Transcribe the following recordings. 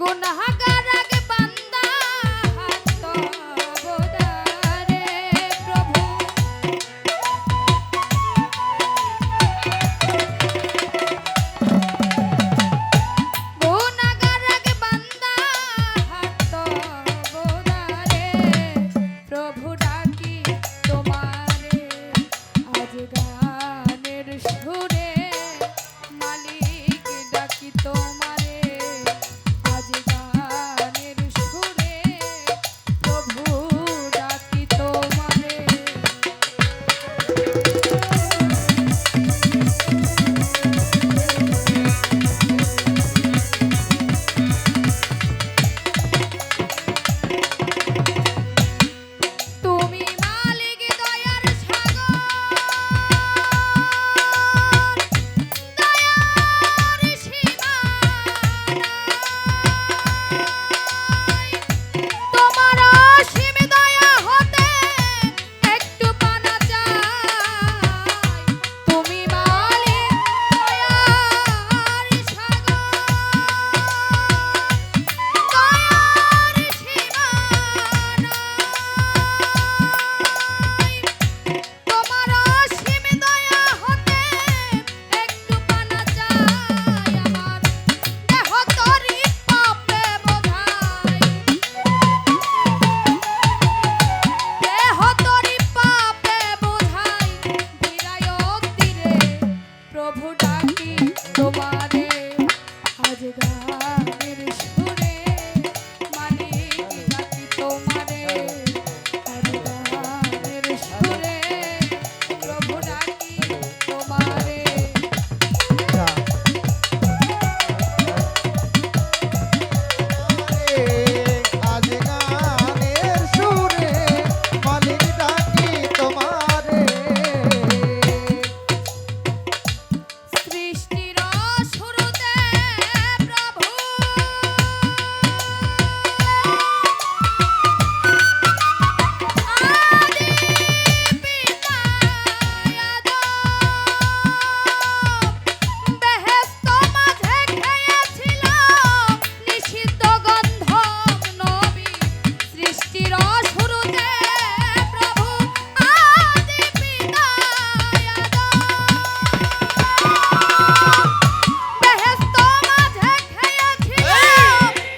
গুনাহগার আগে বান্দা হাত তবদারে প্রভু গুনাহগার আগে বান্দা হাত তবদারে প্রভু ডাকি তোমারে আজ গানের সুরে মালিক ডাকি তোমারে আজ গানের সুরে প্রভু ডাকি তোমারে তুমি মালিক দয়ার সাগর দয়ার সীমা নাই তোমার অসীম দয়া হতে একটু পানা চাই তুমি মালিক দয়ার সাগর দয়ার সীমা নাই তোমার অসীম দয়া হতে একটু পানা চাই আমার দেহ তরি পাপে বোঝাই দেহ তরি পাপে বোঝাই বিরায়ক তীরে প্রভু ডাকি তোমারে আজ গানের সুরে মালিক ডাকি তোমারে আজ গানের সুরে প্রভু ডাকি তোমারে আজ গানের সুরে মালিক ডাকি তোমারে সৃষ্টির শুরুতে প্রভু আদি পিতা আদম বেহেশত মাঝে খেয়েছিল নিষিদ্ধ গন্ধম নবী সৃষ্টির শুরুতে প্রভু আদি পিতা বেহেশত মাঝে খেয়েছিল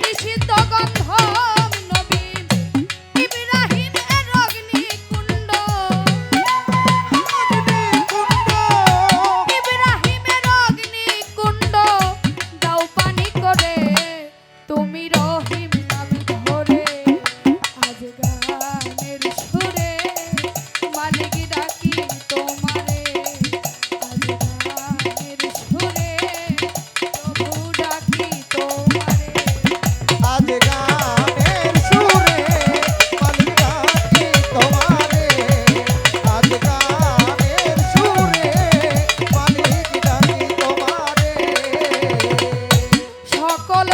নিষিদ্ধ গন্ধম নবী ইব্রাহিম এর অগ্নিকুণ্ড ইব্রাহিমের অগ্নিকুণ্ড দাও পানি করে তুমি রহিম নাম ধরে আজ গানের সুরে মালিক ডাকি তোমারে আজ গানের সুরে প্রভু ডাকি তোমারে আজ গানের সুরে মালিক ডাকি তোমারে আজ গানের সুরে মালিক ডাকি তোমারে সকল